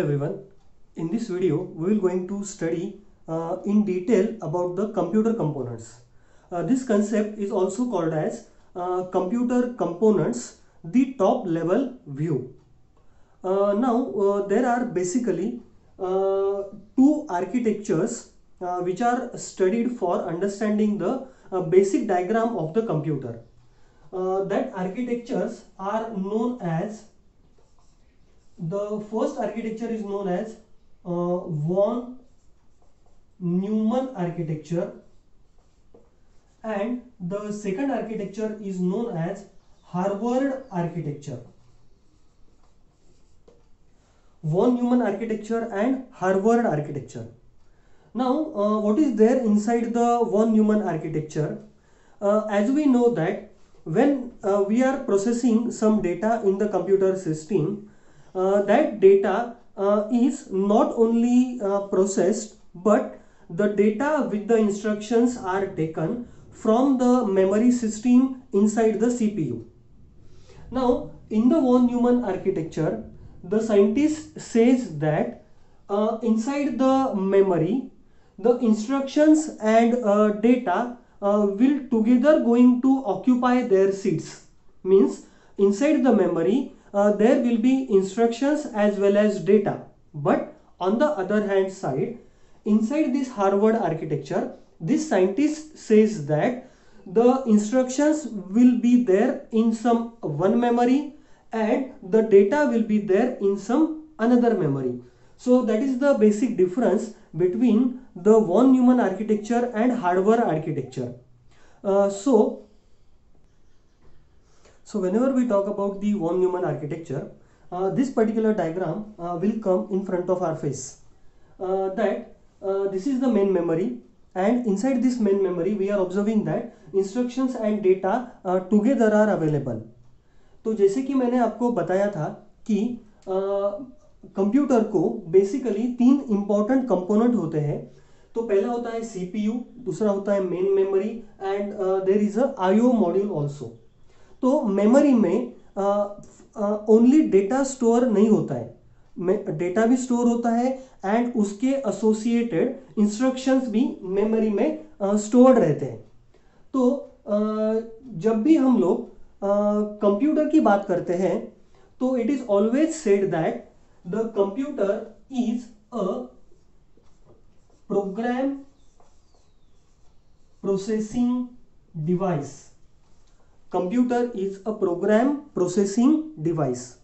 everyone. In this video, we will going to study in detail about the computer components. This concept is also called as computer components, the top level view. Now, there are basically two architectures which are studied for understanding the basic diagram of the computer. That architectures are known as, the first architecture is known as von Neumann architecture, and the second architecture is known as Harvard architecture. Von Neumann architecture and Harvard architecture. Now, what is there inside the von Neumann architecture? As we know that when we are processing some data in the computer system, that data is not only processed, but the data with the instructions are taken from the memory system inside the CPU. Now, in the von Neumann architecture, the scientist says that inside the memory, the instructions and data will together going to occupy their seats. Means inside the memory there will be instructions as well as data. But on the other hand side, inside this Harvard architecture, this scientist says that the instructions will be there in some one memory and the data will be there in some another memory. So that is the basic difference between the von Neumann architecture and Harvard architecture. So whenever we talk about the von Neumann architecture, this particular diagram will come in front of our face. This is the main memory, and inside this main memory we are observing that instructions and data together are available. तो जैसे कि मैंने आपको बताया था कि computer को basically तीन इंपॉर्टेंट कंपोनेंट होते हैं. तो पहला होता है सीपीयू, दूसरा होता है main memory and there is a IO module also. तो मेमोरी में ओनली डेटा स्टोर नहीं होता है, डेटा भी स्टोर होता है एंड उसके एसोसिएटेड इंस्ट्रक्शंस भी मेमोरी में स्टोर्ड रहते हैं. तो जब भी हम लोग कंप्यूटर की बात करते हैं तो it is always said that the computer is a program processing device. Computer is a program processing device.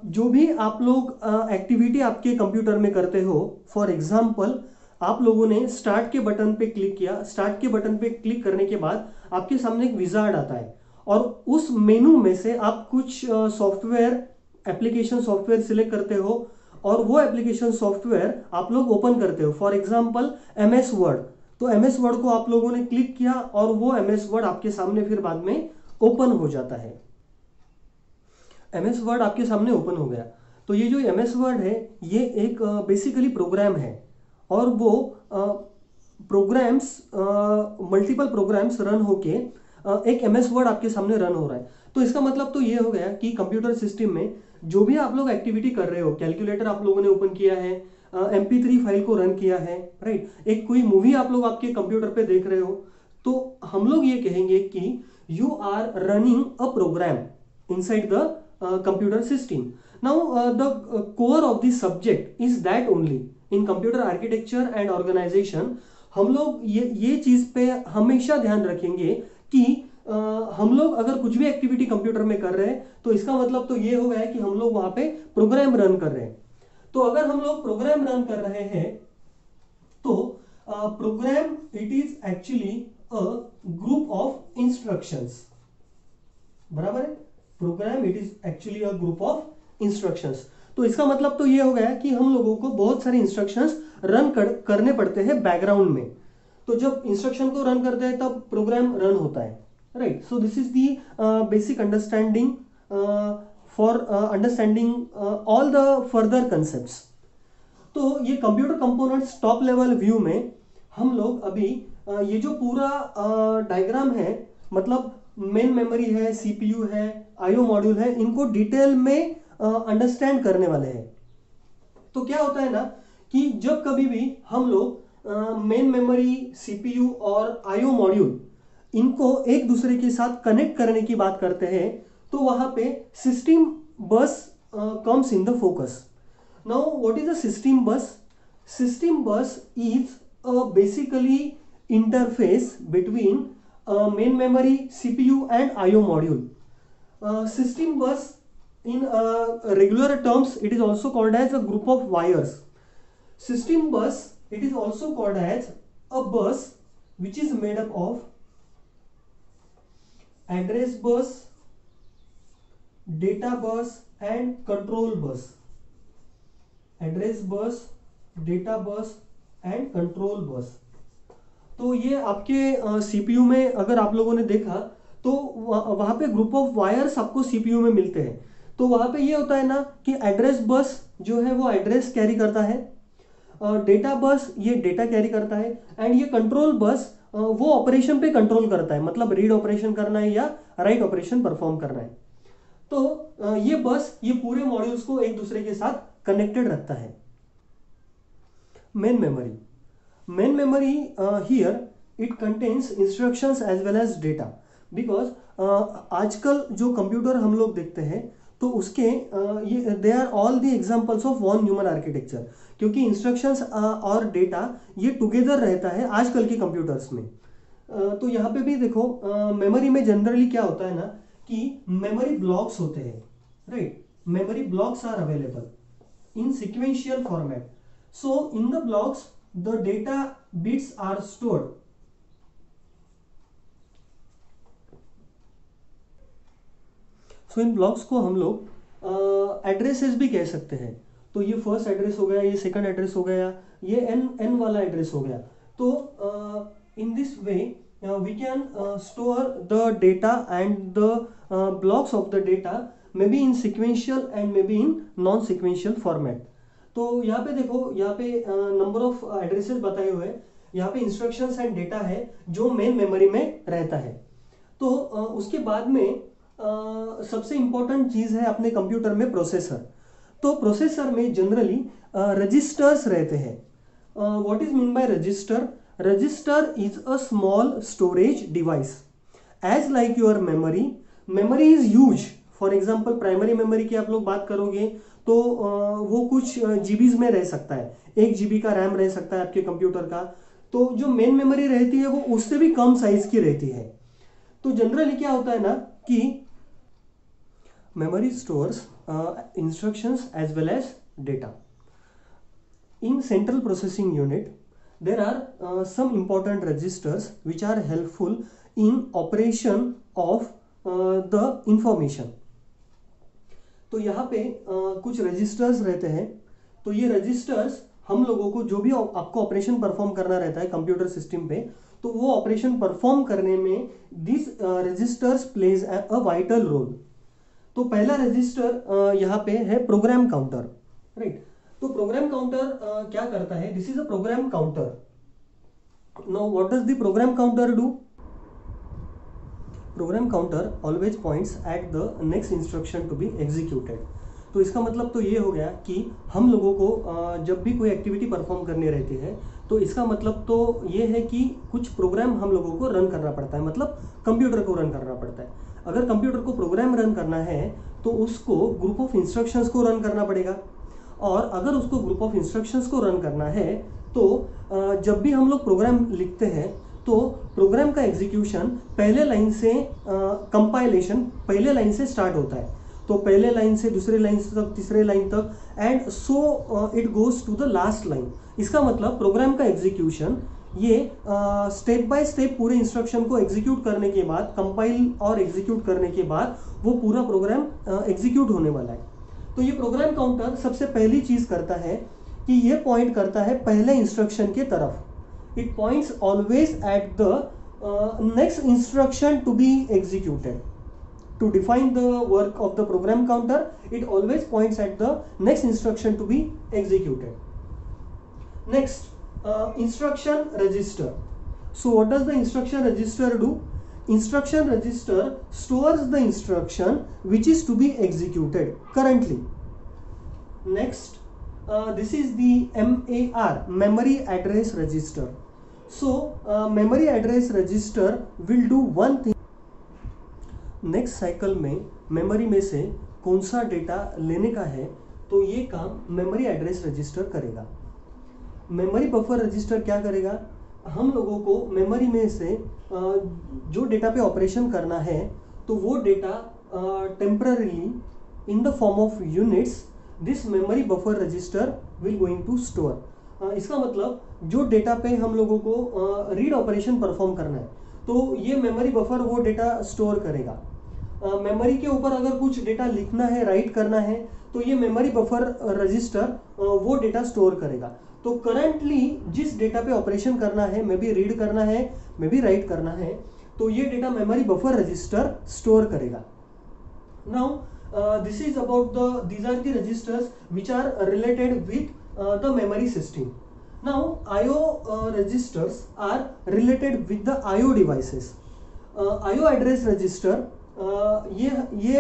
जो भी आप लोग एक्टिविटी आपके कंप्यूटर में करते हो, फॉर एग्जांपल आप लोगों ने स्टार्ट के बटन पे क्लिक किया, स्टार्ट के बटन पे क्लिक करने के बाद आपके सामने एक विजार्ड आता है और उस मेनू में से आप कुछ सॉफ्टवेयर एप्लीकेशन सॉफ्टवेयर सिलेक्ट करते हो और वो एप्लीकेशन सॉफ्टवेयर आप लोग ओपन करते हो. For example MS word. तो एमएस वर्ड को आप लोगों ने क्लिक किया और वो एमएस वर्ड आपके सामने फिर बाद में ओपन हो जाता है. एमएस वर्ड आपके सामने ओपन हो गया. तो ये जो एमएस वर्ड है ये एक बेसिकली प्रोग्राम है और वो प्रोग्राम्स मल्टीपल प्रोग्राम्स रन होके एक एमएस वर्ड आपके सामने रन हो रहा है. तो इसका मतलब तो ये हो गया कि कंप्यूटर सिस्टम में जो भी आप लोग एक्टिविटी कर रहे हो, कैलकुलेटर आप लोगों ने ओपन किया है, MP3 फाइल को रन किया है, राइट, एक कोई मूवी आप लोग आपके कंप्यूटर पे देख रहे हो, तो हम लोग ये कहेंगे कि you are running a program inside the computer system. Now the core of the subject is that only in computer architecture and organization. हम लोग ये चीज पे हमेशा ध्यान रखेंगे कि हम लोग अगर कुछ भी एक्टिविटी कंप्यूटर में कर रहे हैं तो इसका मतलब तो ये हो गया है कि हम लोग वहां पे प्रोग्राम रन कर रहे हैं. तो अगर हम लोग प्रोग्राम रन कर रहे हैं तो program it is actually a group of instructions. बराबर है, program it is actually a group of instructions. तो इसका मतलब तो ये हो गया कि हम लोगों को बहुत सारे इंस्ट्रक्शंस रन करने पड़ते हैं बैकग्राउंड में. तो जब इंस्ट्रक्शन को रन करते हैं तब प्रोग्राम रन होता है, right. So this is the basic understanding for understanding all the further concepts. तो ये computer components top level view में हम लोग अभी ये जो पूरा डायग्राम है, मतलब मेन मेमोरी है, सीपीयू है, आईओ मॉड्यूल है, इनको डिटेल में अंडरस्टैंड करने वाले हैं. तो क्या होता है ना कि जब कभी भी हम लोग मेन मेमोरी, सीपीयू और आईओ मॉड्यूल इनको एक दूसरे के साथ कनेक्ट करने की बात करते हैं तो वहां पे सिस्टम बस comes in the focus. Now what is a system बस? सिस्टम बस is basically interface between main memory, CPU and IO module. System bus in regular terms it is also called as a group of wires. System bus it is also called as a bus which is made up of address bus, data bus and control bus. Address bus, data bus and control bus. तो ये आपके CPU में अगर आप लोगों ने देखा तो वहां पे ग्रुप ऑफ वायर्स आपको सीपीयू में मिलते हैं. तो वहां पे ये होता है ना कि एड्रेस बस जो है वो एड्रेस कैरी करता है, डेटा बस ये डेटा कैरी करता है एंड ये कंट्रोल बस वो ऑपरेशन पे कंट्रोल करता है, मतलब रीड ऑपरेशन करना है या राइट ऑपरेशन परफॉर्म करना है. तो ये बस ये पूरे मॉड्यूल्स को एक दूसरे के साथ कनेक्टेड रखता है. main memory here it contains instructions as well as data because आजकल जो कंप्यूटर हम लोग देखते हैं तो उसके ये they are all the examples of von Neumann architecture, क्योंकि इंस्ट्रक्शंस और डेटा ये टुगेदर रहता है आजकल के कंप्यूटर्स में. तो यहाँ पे भी देखो मेमोरी में जनरली क्या होता है ना कि मेमोरी ब्लॉक्स होते हैं, right. Memory blocks are available in sequential format. So in the blocks the data bits are stored. So in blocks को हम लोग एड्रेसेस भी कह सकते हैं. तो ये फर्स्ट एड्रेस हो गया, ये सेकंड एड्रेस हो गया, ये n वाला एड्रेस हो गया. तो in this way we can store the data and the blocks of the data maybe in sequential and maybe in non-sequential format. तो यहाँ पे देखो, यहाँ पे नंबर ऑफ एड्रेसेस बताए हुए हैं, यहाँ पे इंस्ट्रक्शंस एंड डेटा है जो मेन मेमोरी में रहता है. तो उसके बाद में सबसे इंपॉर्टेंट चीज है अपने कंप्यूटर में प्रोसेसर. तो प्रोसेसर में जनरली रजिस्टर्स रहते हैं. What is mean by register? Register is a small storage device as like your memory. Memory is huge. For example primary memory की आप लोग बात करोगे तो वो कुछ जीबीज में रह सकता है, 1 GB का रैम रह सकता है आपके कंप्यूटर का. तो जो मेन मेमोरी रहती है वो उससे भी कम साइज की रहती है. तो जनरली क्या होता है ना कि memory stores instructions as well as data. In central processing unit there are some important registers which are helpful in operation of the information. तो यहाँ पे कुछ रजिस्टर्स रहते हैं. तो ये रजिस्टर्स हम लोगों को जो भी आपको ऑपरेशन परफॉर्म करना रहता है कंप्यूटर सिस्टम पे, तो वो ऑपरेशन परफॉर्म करने में this registers plays a vital role. तो पहला रजिस्टर यहाँ पे है प्रोग्राम काउंटर, राइट. तो प्रोग्राम काउंटर क्या करता है? This is a program counter. Now what does the program counter do? Program counter always points at the next instruction to be executed. तो इसका मतलब तो ये हो गया कि हम लोगों को जब भी कोई एक्टिविटी परफॉर्म करनी रहती है तो इसका मतलब तो ये है कि कुछ प्रोग्राम हम लोगों को रन करना पड़ता है, मतलब कंप्यूटर को रन करना पड़ता है. अगर कंप्यूटर को प्रोग्राम रन करना है तो उसको ग्रुप ऑफ इंस्ट्रक्शंस को रन करना पड़ेगा. और अगर उसको ग्रुप ऑफ इंस्ट्रक्शंस को रन करना है तो जब भी हम लोग प्रोग्राम लिखते हैं तो प्रोग्राम का एग्जीक्यूशन पहले लाइन से कंपाइलेशन पहले लाइन से स्टार्ट होता है. तो पहले लाइन से दूसरे लाइन तक, तीसरे लाइन तक and so it goes to the last line. इसका मतलब प्रोग्राम का एग्जीक्यूशन ये स्टेप बाय स्टेप पूरे इंस्ट्रक्शन को एग्जीक्यूट करने के बाद, कंपाइल और एग्जीक्यूट करने के बाद वो पूरा प्रोग्राम एग्जीक्यूट होने वाला है. तो ये प्रोग्राम काउंटर सबसे पहली चीज करता है कि ये पॉइंट करता है पहले इंस्ट्रक्शन के तरफ. It points always at the next instruction to be executed. To define the work of the program counter, it always points at the next instruction to be executed. Next, instruction register. So what does the instruction register do? Instruction register stores the instruction which is to be executed currently. Next, this is the MAR, memory address register. So memory address register will do one thing. Next cycle में memory में से कौन सा data लेने का है, तो ये काम मेमोरी एड्रेस रजिस्टर करेगा. मेमोरी बफर रजिस्टर क्या करेगा, हम लोगों को मेमोरी में से जो डेटा पे ऑपरेशन करना है तो वो data temporarily in the form of units this memory buffer register will going to store. इसका मतलब जो डेटा पे हम लोगों को रीड ऑपरेशन परफॉर्म करना है तो ये मेमोरी बफर वो डेटा स्टोर करेगा. मेमोरी के ऊपर अगर कुछ डेटा लिखना है, राइट करना है, तो ये मेमोरी बफर रजिस्टर वो डेटा स्टोर करेगा. तो करंटली जिस डेटा पे ऑपरेशन करना है, मे बी रीड करना है, मे बी राइट करना है, तो ये data memory buffer register store करेगा. Now this is about these are the registers which are related with the memory system. Now IO registers are related with the IO devices. IO address register ये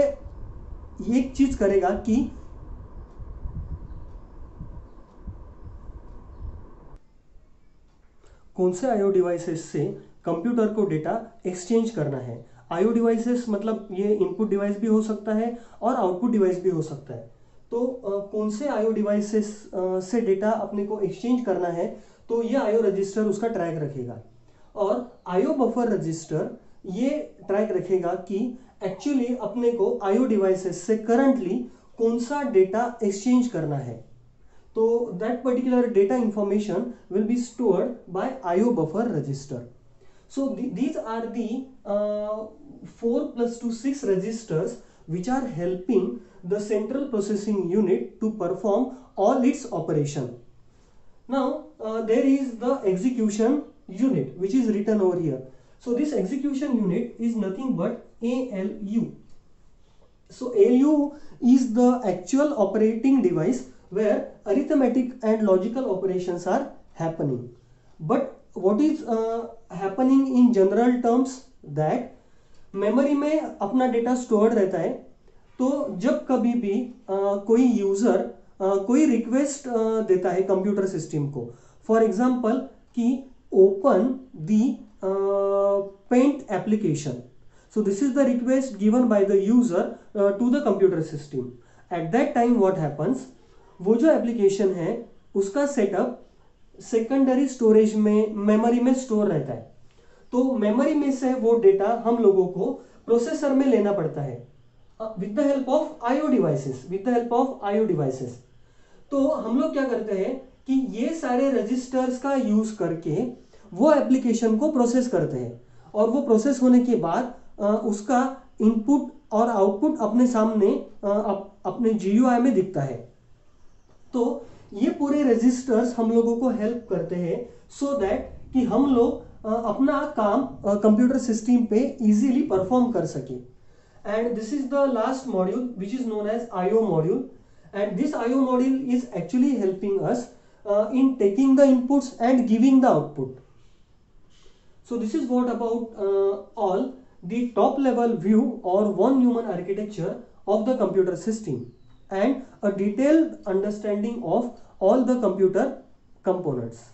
एक चीज करेगा कि कौन से IO devices से computer को डेटा एक्सचेंज करना है. IO डिवाइसेस मतलब ये इनपुट डिवाइस भी हो सकता है और आउटपुट डिवाइस भी हो सकता है. तो कौन से IO डिवाइसेस से डेटा अपने को एक्सचेंज करना है तो ये IO रजिस्टर उसका ट्रैक रखेगा. और IO बफर रजिस्टर ये ट्रैक रखेगा कि एक्चुअली अपने को IO डिवाइसेस से करंटली कौन सा डेटा एक्सचेंज करना है. तो that particular data information will be stored bye IO buffer register. So these are the 4 plus 2 6 registers which are helping the central processing unit to perform all its operation. Now there is the execution unit which is written over here. So this execution unit is nothing but ALU. So ALU is the actual operating device where arithmetic and logical operations are happening. But what is happening in general terms that memory में अपना data stored रहता है. तो जब कभी भी कोई user कोई रिक्वेस्ट देता है कंप्यूटर सिस्टम को, फॉर एग्जांपल कि open the paint application, so this is the request given by the user to the computer system. At that time what happens, वो जो एप्लीकेशन है उसका सेटअप सेकेंडरी स्टोरेज में memory में store रहता है. तो मेमोरी में से वो डेटा हम लोगों को प्रोसेसर में लेना पड़ता है with the help of IO devices. तो हम लोग क्या करते हैं कि ये सारे रजिस्टर्स का यूज करके वो एप्लीकेशन को प्रोसेस करते हैं और वो प्रोसेस होने के बाद उसका इनपुट और आउटपुट अपने सामने अपने GUI में दिखता है. तो ये पूरे रजिस्टर्स हम लोगों को हेल्प करते हैं सो दैट कि हम लोग अपना काम कंप्यूटर सिस्टम पे इजीली परफॉर्म कर सके. And this is the last module which is known as IO module. And this IO module is actually helping us in taking the inputs and giving the output. So this is what about all the top level view or von Neumann architecture of the computer system and a detailed understanding of all the computer components.